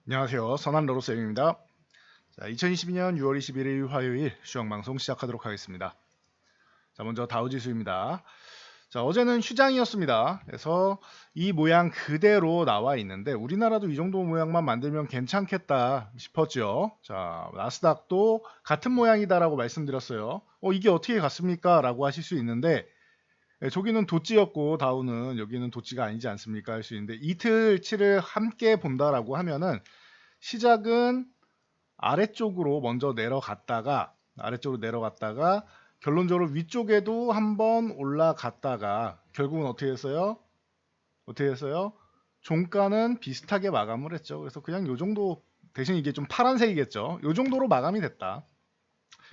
안녕하세요. 선한 로로쌤입니다. 자, 2022년 6월 21일 화요일 시황방송 시작하도록 하겠습니다. 자, 먼저 다우지수입니다. 자, 어제는 휴장이었습니다. 그래서 이 모양 그대로 나와 있는데 우리나라도 이 정도 모양만 만들면 괜찮겠다 싶었죠. 자, 나스닥도 같은 모양이다라고 말씀드렸어요. 이게 어떻게 갔습니까? 라고 하실 수 있는데 저기는 도찌였고 다우는 여기는 도찌가 아니지 않습니까? 할 수 있는데 이틀치를 함께 본다라고 하면은 시작은 아래쪽으로 내려갔다가 결론적으로 위쪽에도 한번 올라갔다가 결국은 어떻게 했어요? 종가는 비슷하게 마감을 했죠. 그래서 그냥 요 정도, 대신 이게 좀 파란색이겠죠. 요 정도로 마감이 됐다.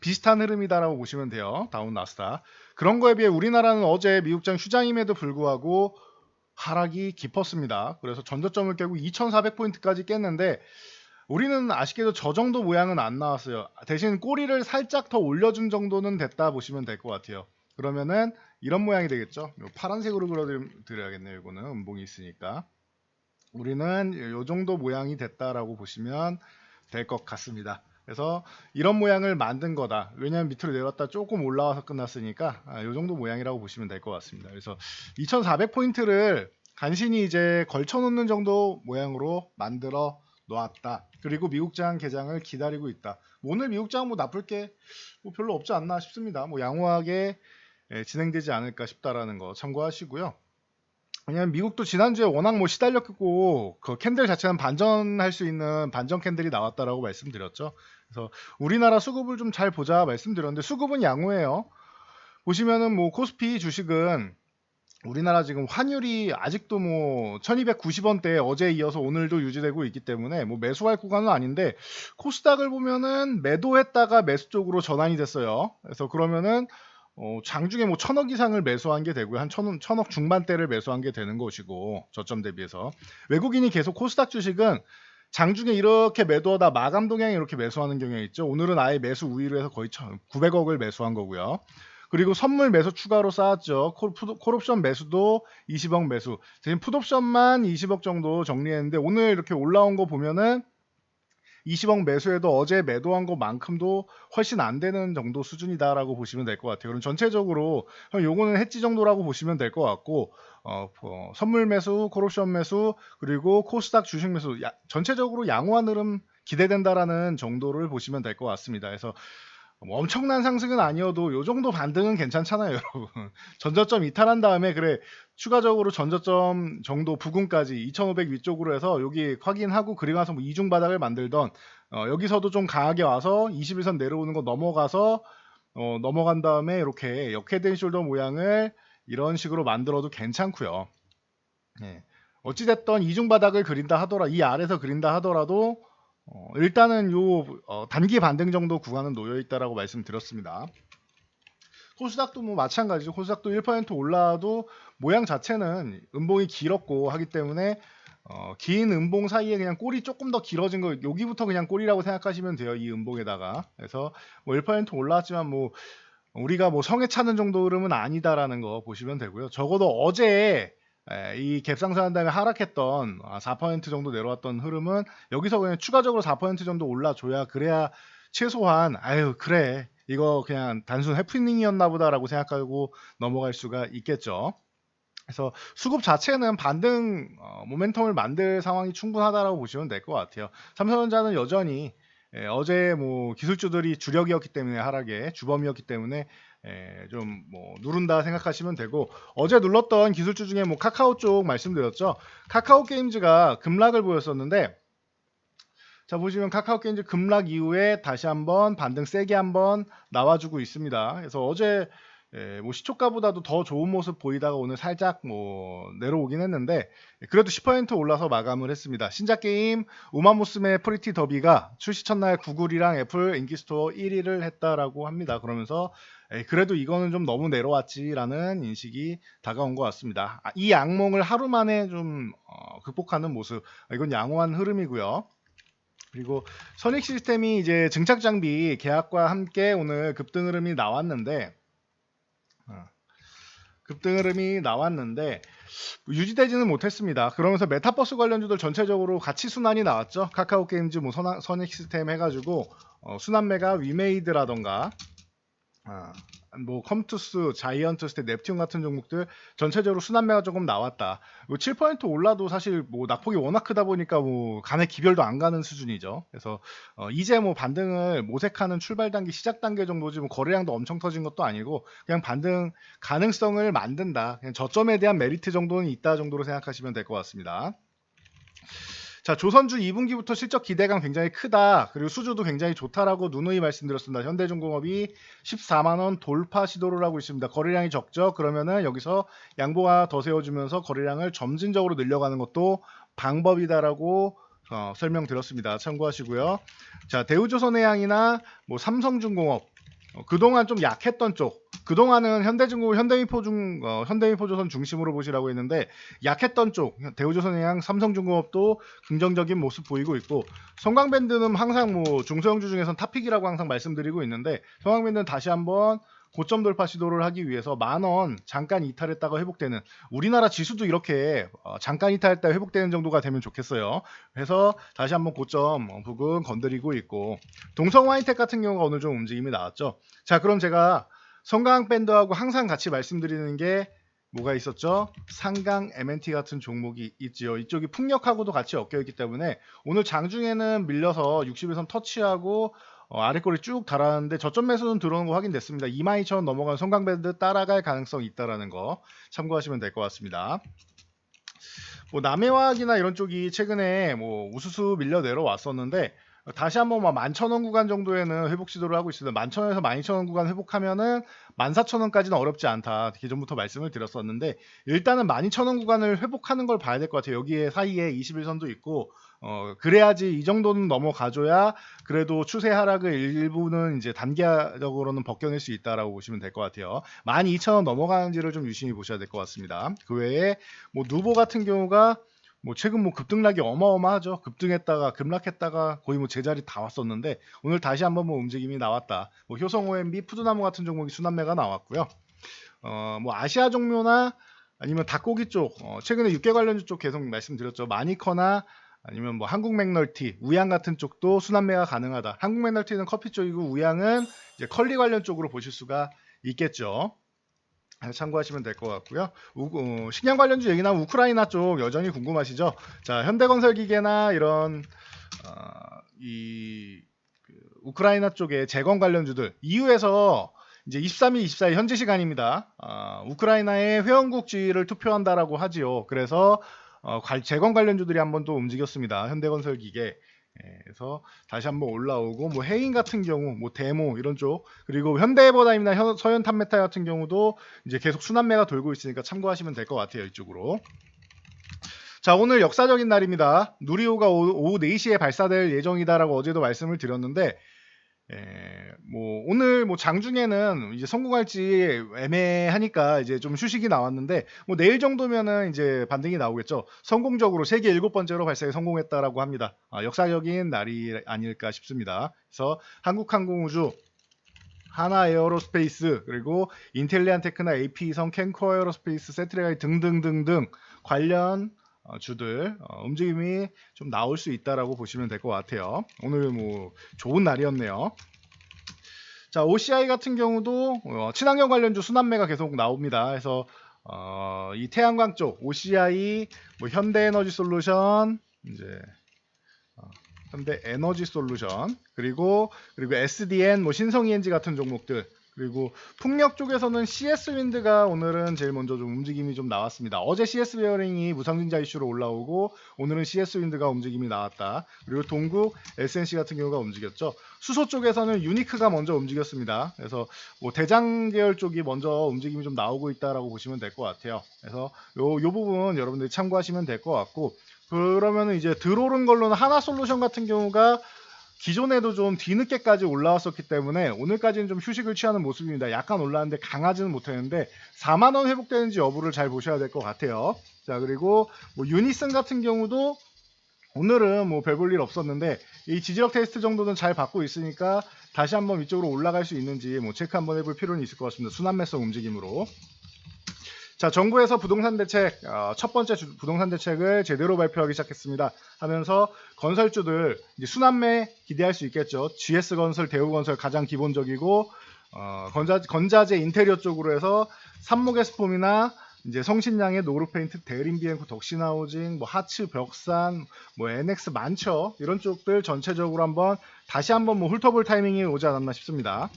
비슷한 흐름이다라고 보시면 돼요. 다운 나스닥. 그런 거에 비해 우리나라는 어제 미국장 휴장임에도 불구하고 하락이 깊었습니다. 그래서 전저점을 깨고 2400포인트까지 깼는데 우리는 아쉽게도 저 정도 모양은 안 나왔어요. 대신 꼬리를 살짝 더 올려준 정도는 됐다 보시면 될 것 같아요. 그러면은 이런 모양이 되겠죠. 파란색으로 그려드려야겠네요. 이거는 음봉이 있으니까. 우리는 이 정도 모양이 됐다라고 보시면 될 것 같습니다. 그래서 이런 모양을 만든 거다. 왜냐하면 밑으로 내려왔다 조금 올라와서 끝났으니까 이 정도 모양이라고 보시면 될 것 같습니다. 그래서 2400포인트를 간신히 이제 걸쳐놓는 정도 모양으로 만들어 놓았다. 그리고 미국장 개장을 기다리고 있다. 오늘 미국장 뭐 나쁠 게 뭐 별로 없지 않나 싶습니다. 뭐 양호하게 진행되지 않을까 싶다라는 거 참고하시고요. 왜냐면 미국도 지난주에 워낙 뭐 시달렸고 그 캔들 자체는 반전할 수 있는 반전 캔들이 나왔다라고 말씀드렸죠. 그래서 우리나라 수급을 좀 잘 보자 말씀드렸는데 수급은 양호해요. 보시면은 뭐 코스피 주식은 우리나라 지금 환율이 아직도 뭐 1290원대에 어제에 이어서 오늘도 유지되고 있기 때문에 뭐 매수할 구간은 아닌데 코스닥을 보면은 매도했다가 매수 쪽으로 전환이 됐어요. 그래서 그러면은 장중에 뭐 1000억 이상을 매수한 게 되고요. 한 1000억 중반대를 매수한 게 되는 것이고 저점 대비해서 외국인이 계속 코스닥 주식은 장중에 이렇게 매도하다 마감 동향에 이렇게 매수하는 경향이 있죠. 오늘은 아예 매수 우위로 해서 거의 900억을 매수한 거고요. 그리고 선물 매수 추가로 쌓았죠. 콜옵션 매수도 20억 매수. 대신 풋옵션만 20억 정도 정리했는데 오늘 이렇게 올라온 거 보면은 20억 매수해도 어제 매도한 것만큼도 훨씬 안 되는 정도 수준이다라고 보시면 될 것 같아요. 그럼 전체적으로 요거는 해지 정도라고 보시면 될 것 같고 선물 매수, 콜옵션 매수, 그리고 코스닥 주식 매수 전체적으로 양호한 흐름 기대된다라는 정도를 보시면 될 것 같습니다. 그래서 뭐 엄청난 상승은 아니어도 요 정도 반등은 괜찮잖아요, 여러분. 전저점 이탈한 다음에 그래 추가적으로 전저점 정도 부근까지 2500 위쪽으로 해서 여기 확인하고 그리고 나서 뭐 이중 바닥을 만들던 여기서도 좀 강하게 와서 21선 내려오는 거 넘어가서 넘어간 다음에 이렇게 역헤드앤 숄더 모양을 이런 식으로 만들어도 괜찮고요. 예. 어찌됐던 이중 바닥을 그린다 하더라 이 아래서 그린다 하더라도 일단은 요 단기 반등 정도 구간은 놓여 있다라고 말씀드렸습니다. 코스닥도 뭐 마찬가지죠. 코스닥도 1% 올라도 모양 자체는 음봉이 길었고 하기 때문에 긴 음봉 사이에 그냥 꼬리 조금 더 길어진 거 여기부터 그냥 꼬리라고 생각하시면 돼요. 이 음봉에다가. 그래서 뭐 1% 올라왔지만 뭐 우리가 뭐 성에 차는 정도 흐름은 아니다라는 거 보시면 되고요. 적어도 어제 이 갭상승한 다음에 하락했던 4% 정도 내려왔던 흐름은 여기서 그냥 추가적으로 4% 정도 올라줘야 그래야 최소한 아유 그래 이거 그냥 단순 해프닝이었나 보다라고 생각하고 넘어갈 수가 있겠죠. 그래서 수급 자체는 반등 모멘텀을 만들 상황이 충분하다라고 보시면 될 것 같아요. 삼성전자는 여전히 어제 뭐 기술주들이 주력이었기 때문에 하락에 주범이었기 때문에 좀 뭐 누른다 생각하시면 되고 어제 눌렀던 기술주 중에 뭐 카카오 쪽 말씀드렸죠. 카카오 게임즈가 급락을 보였었는데 자 보시면 카카오 게임즈 급락 이후에 다시 한번 반등 세게 한번 나와주고 있습니다. 그래서 어제 뭐 시초가보다도 더 좋은 모습 보이다가 오늘 살짝 뭐 내려오긴 했는데 그래도 10% 올라서 마감을 했습니다. 신작 게임 우마무스메 프리티 더비가 출시 첫날 구글이랑 애플 인기스토어 1위를 했다라고 합니다. 그러면서 그래도 이거는 좀 너무 내려왔지라는 인식이 다가온 것 같습니다. 이 악몽을 하루 만에 좀 극복하는 모습 이건 양호한 흐름이고요. 그리고 선익 시스템이 이제 증착 장비 계약과 함께 오늘 급등 흐름이 나왔는데 급등 흐름이 나왔는데 유지되지는 못했습니다. 그러면서 메타버스 관련주들 전체적으로 같이 순환이 나왔죠. 카카오 게임즈, 뭐 선익시스템 해가지고 순환매가 위메이드라던가 뭐 컴투스, 자이언트 스텝, 넵튠 같은 종목들 전체적으로 순환매가 조금 나왔다. 7% 올라도 사실 뭐 낙폭이 워낙 크다 보니까 뭐 간의 기별도 안 가는 수준이죠. 그래서 이제 뭐 반등을 모색하는 출발 단계, 시작 단계 정도지 뭐 거래량도 엄청 터진 것도 아니고 그냥 반등 가능성을 만든다. 그냥 저점에 대한 메리트 정도는 있다 정도로 생각하시면 될 것 같습니다. 자, 조선주 2분기부터 실적 기대감 굉장히 크다. 그리고 수주도 굉장히 좋다라고 누누이 말씀드렸습니다. 현대중공업이 14만원 돌파 시도를 하고 있습니다. 거래량이 적죠. 그러면은 여기서 양보가 더 세워주면서 거래량을 점진적으로 늘려가는 것도 방법이다라고 설명드렸습니다. 참고하시고요. 자, 대우조선해양이나 뭐 삼성중공업 그동안 좀 약했던 쪽, 그동안은 현대중공업, 현대인포조선 중심으로 보시라고 했는데 약했던 쪽, 대우조선해양, 삼성중공업도 긍정적인 모습 보이고 있고, 성광밴드는 항상 뭐 중소형주 중에선 탑픽이라고 항상 말씀드리고 있는데 성광밴드는 다시 한번 고점 돌파 시도를 하기 위해서 10,000원 잠깐 이탈했다가 회복되는, 우리나라 지수도 이렇게 잠깐 이탈했다가 회복되는 정도가 되면 좋겠어요. 그래서 다시 한번 고점 부근 건드리고 있고, 동성와인텍 같은 경우가 오늘 좀 움직임이 나왔죠. 자, 그럼 제가 성광밴드하고 항상 같이 말씀드리는 게 뭐가 있었죠? 상강 M&T 같은 종목이 있지요. 이쪽이 풍력하고도 같이 엮여있기 때문에 오늘 장중에는 밀려서 60일선 터치하고 아래 꼬리 쭉 달았는데 저점 매수는 들어오는 거 확인됐습니다. 22,000원 넘어간 성광밴드 따라갈 가능성이 있다라는 거 참고하시면 될 것 같습니다. 뭐 남해화학이나 이런 쪽이 최근에 뭐 우수수 밀려 내려왔었는데 다시 한번 11,000원 구간 정도에는 회복 시도를 하고 있습니다. 11,000원에서 12,000원 구간 회복하면은 14,000원까지는 어렵지 않다. 기존부터 말씀을 드렸었는데 일단은 12,000원 구간을 회복하는 걸 봐야 될 것 같아요. 여기에 사이에 21선도 있고 그래야지 이 정도는 넘어가줘야 그래도 추세 하락을 일부는 이제 단기적으로는 벗겨낼 수 있다라고 보시면 될 것 같아요. 12,000원 넘어가는지를 좀 유심히 보셔야 될 것 같습니다. 그 외에 뭐 누보 같은 경우가 뭐 최근 뭐 급등락이 어마어마하죠. 급등했다가 급락했다가 거의 뭐 제자리 다 왔었는데 오늘 다시 한번 뭐 움직임이 나왔다. 뭐 효성 OMB, 푸드나무 같은 종목이 순환매가 나왔고요. 뭐 아시아 종묘나 아니면 닭고기 쪽, 최근에 육개 관련주 쪽 계속 말씀드렸죠. 마니커나 아니면 뭐 한국 맥널티, 우양 같은 쪽도 순환매가 가능하다. 한국 맥널티는 커피 쪽이고 우양은 이제 컬리 관련 쪽으로 보실 수가 있겠죠. 참고하시면 될 것 같고요. 식량 관련주 얘기나 우크라이나 쪽 여전히 궁금하시죠? 자, 현대건설기계나 이런 우크라이나 쪽의 재건 관련주들 EU에서 이제 23일, 24일 현지 시간입니다. 우크라이나의 회원국주의를 투표한다라고 하지요. 그래서 재건 관련주들이 한번 또 움직였습니다. 현대건설기계. 그래서 다시 한번 올라오고 뭐 해인 같은 경우 뭐 데모 이런 쪽, 그리고 현대해버다임이나 서현탄메탈 같은 경우도 이제 계속 순환매가 돌고 있으니까 참고하시면 될 것 같아요. 이쪽으로. 자, 오늘 역사적인 날입니다. 누리호가 오후 4시에 발사될 예정이다라고 어제도 말씀을 드렸는데 뭐 오늘 뭐 장중에는 이제 성공할지 애매하니까 이제 좀 휴식이 나왔는데 뭐 내일 정도면은 이제 반등이 나오겠죠. 성공적으로 세계 7번째로 발사에 성공했다라고 합니다. 역사적인 날이 아닐까 싶습니다. 그래서 한국항공우주, 하나에어로스페이스, 그리고 인텔리안테크나 AP성, 캔코 에어로스페이스, 세트레가이 등등등등 관련 주들 움직임이 좀 나올 수 있다라고 보시면 될 것 같아요. 오늘 뭐 좋은 날이었네요. 자, OCI 같은 경우도 친환경 관련주 순환매가 계속 나옵니다. 그래서 이 태양광 쪽 OCI, 뭐 현대에너지솔루션, 이제 현대에너지솔루션, 그리고 SDN, 뭐 신성ENG 같은 종목들, 그리고 풍력 쪽에서는 CS윈드가 오늘은 제일 먼저 좀 움직임이 좀 나왔습니다. 어제 CS베어링이 무상증자 이슈로 올라오고 오늘은 CS윈드가 움직임이 나왔다. 그리고 동국, SNC 같은 경우가 움직였죠. 수소 쪽에서는 유니크가 먼저 움직였습니다. 그래서 뭐 대장 계열 쪽이 먼저 움직임이 좀 나오고 있다라고 보시면 될 것 같아요. 그래서 요 부분 여러분들이 참고하시면 될 것 같고, 그러면 이제 들어오른 걸로는 하나솔루션 같은 경우가 기존에도 좀 뒤늦게까지 올라왔었기 때문에 오늘까지는 좀 휴식을 취하는 모습입니다. 약간 올랐는데 강하지는 못했는데 4만원 회복되는지 여부를 잘 보셔야 될 것 같아요. 자, 그리고 뭐 유니슨 같은 경우도 오늘은 뭐 별 볼 일 없었는데 이 지지력 테스트 정도는 잘 받고 있으니까 다시 한번 위쪽으로 올라갈 수 있는지 뭐 체크 한번 해볼 필요는 있을 것 같습니다. 순환매성 움직임으로. 자, 정부에서 부동산 대책, 첫 번째 부동산 대책을 제대로 발표하기 시작했습니다. 하면서 건설주들 이제 순환매 기대할 수 있겠죠. GS건설, 대우건설 가장 기본적이고 건자재 인테리어 쪽으로 해서 삼목에스폼이나 이제 성신양의 노르페인트, 대림비엔코, 덕신하우징, 뭐 하츠, 벽산, 뭐 NX 많죠. 이런 쪽들 전체적으로 다시 한번 뭐 훑어볼 타이밍이 오지 않았나 싶습니다.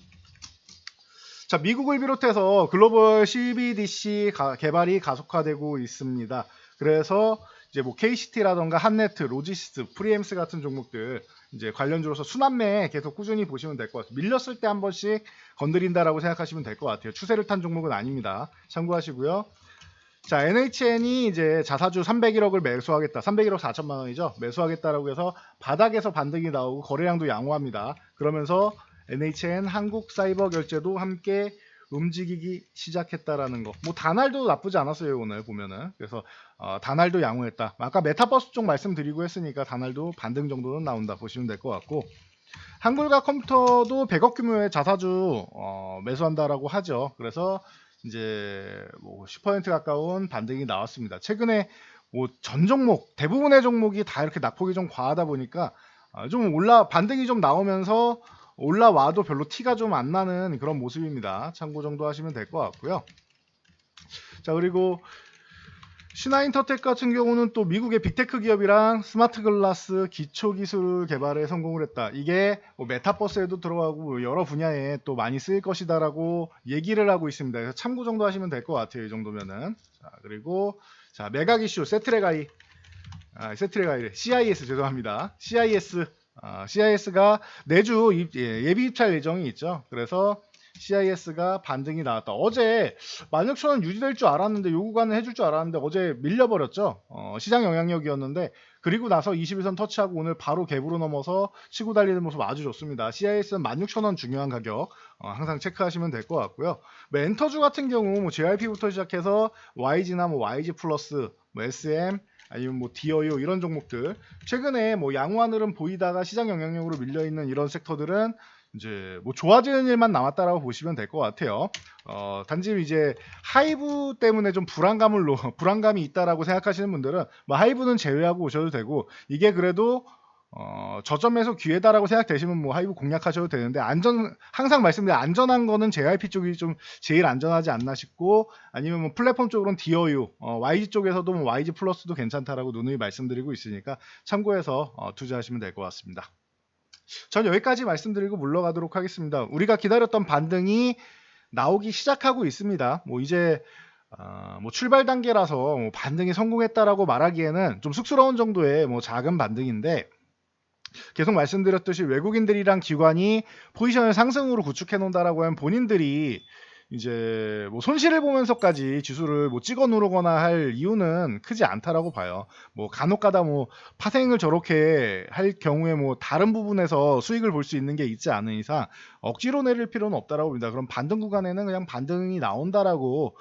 자, 미국을 비롯해서 글로벌 CBDC 개발이 가속화되고 있습니다. 그래서 이제 뭐 KCT라던가 한네트, 로지스트, 프리엠스 같은 종목들 이제 관련주로서 순환매에 계속 꾸준히 보시면 될 것 같아요. 밀렸을 때 한 번씩 건드린다라고 생각하시면 될 것 같아요. 추세를 탄 종목은 아닙니다. 참고하시고요. 자, NHN이 이제 자사주 301억을 매수하겠다. 301억 4천만 원이죠. 매수하겠다라고 해서 바닥에서 반등이 나오고 거래량도 양호합니다. 그러면서 NHN 한국사이버결제도 함께 움직이기 시작했다라는 거. 뭐 다날도 나쁘지 않았어요 오늘 보면은. 그래서 다날도 양호했다. 아까 메타버스 쪽 말씀드리고 했으니까 다날도 반등 정도는 나온다 보시면 될 것 같고. 한글과 컴퓨터도 100억 규모의 자사주 매수한다라고 하죠. 그래서 이제 뭐 10% 가까운 반등이 나왔습니다. 최근에 뭐 전 종목 대부분의 종목이 다 이렇게 낙폭이 좀 과하다 보니까 좀 반등이 좀 나오면서 올라와도 별로 티가 좀 안 나는 그런 모습입니다. 참고 정도 하시면 될 것 같고요. 자, 그리고 신화인터텍 같은 경우는 또 미국의 빅테크 기업이랑 스마트 글라스 기초 기술 개발에 성공을 했다. 이게 뭐 메타버스에도 들어가고 여러 분야에 또 많이 쓰일 것이다라고 얘기를 하고 있습니다. 그래서 참고 정도 하시면 될 것 같아요. 이 정도면은. 자, 그리고 자, 메가 기슈 세트레가이래. CIS 죄송합니다. CIS가 내주 예비 입찰 예정이 있죠. 그래서 CIS가 반등이 나왔다. 어제 16,000원 유지될 줄 알았는데 요 구간은 해줄 줄 알았는데 어제 밀려버렸죠. 시장 영향력이었는데 그리고 나서 21선 터치하고 오늘 바로 갭으로 넘어서 치고 달리는 모습 아주 좋습니다. CIS는 16,000원 중요한 가격 항상 체크하시면 될 것 같고요. 뭐 엔터주 같은 경우 뭐 JYP부터 시작해서 YG나 뭐 YG 플러스, 뭐 SM 아니면 뭐 디어유 이런 종목들 최근에 뭐 양호한 흐름 보이다가 시장 영향력으로 밀려있는 이런 섹터들은 이제 뭐 좋아지는 일만 남았다라고 보시면 될 것 같아요. 단지 이제 하이브 때문에 좀 불안감이 있다라고 생각하시는 분들은 뭐 하이브는 제외하고 오셔도 되고 이게 그래도 저점에서 기회다라고 생각되시면 뭐 하이브 공략하셔도 되는데 항상 말씀드린 안전한 거는 JYP 쪽이 좀 제일 안전하지 않나 싶고 아니면 뭐 플랫폼 쪽으로는 디어유, YG 쪽에서도 뭐 YG 플러스도 괜찮다라고 누누이 말씀드리고 있으니까 참고해서 투자하시면 될 것 같습니다. 전 여기까지 말씀드리고 물러가도록 하겠습니다. 우리가 기다렸던 반등이 나오기 시작하고 있습니다. 뭐 이제 뭐 출발 단계라서 뭐 반등이 성공했다라고 말하기에는 좀 쑥스러운 정도의 뭐 작은 반등인데 계속 말씀드렸듯이 외국인들이랑 기관이 포지션을 상승으로 구축해 놓는다라고 하면 본인들이 이제 뭐 손실을 보면서까지 지수를 뭐 찍어 누르거나 할 이유는 크지 않다라고 봐요. 뭐 간혹가다 뭐 파생을 저렇게 할 경우에 뭐 다른 부분에서 수익을 볼 수 있는 게 있지 않은 이상 억지로 내릴 필요는 없다라고 봅니다. 그럼 반등 구간에는 그냥 반등이 나온다라고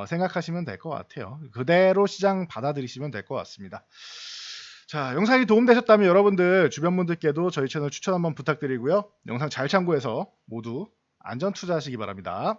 생각하시면 될 것 같아요. 그대로 시장 받아들이시면 될 것 같습니다. 자, 영상이 도움되셨다면 여러분들 주변 분들께도 저희 채널 추천 한번 부탁드리고요. 영상 잘 참고해서 모두 안전 투자하시기 바랍니다.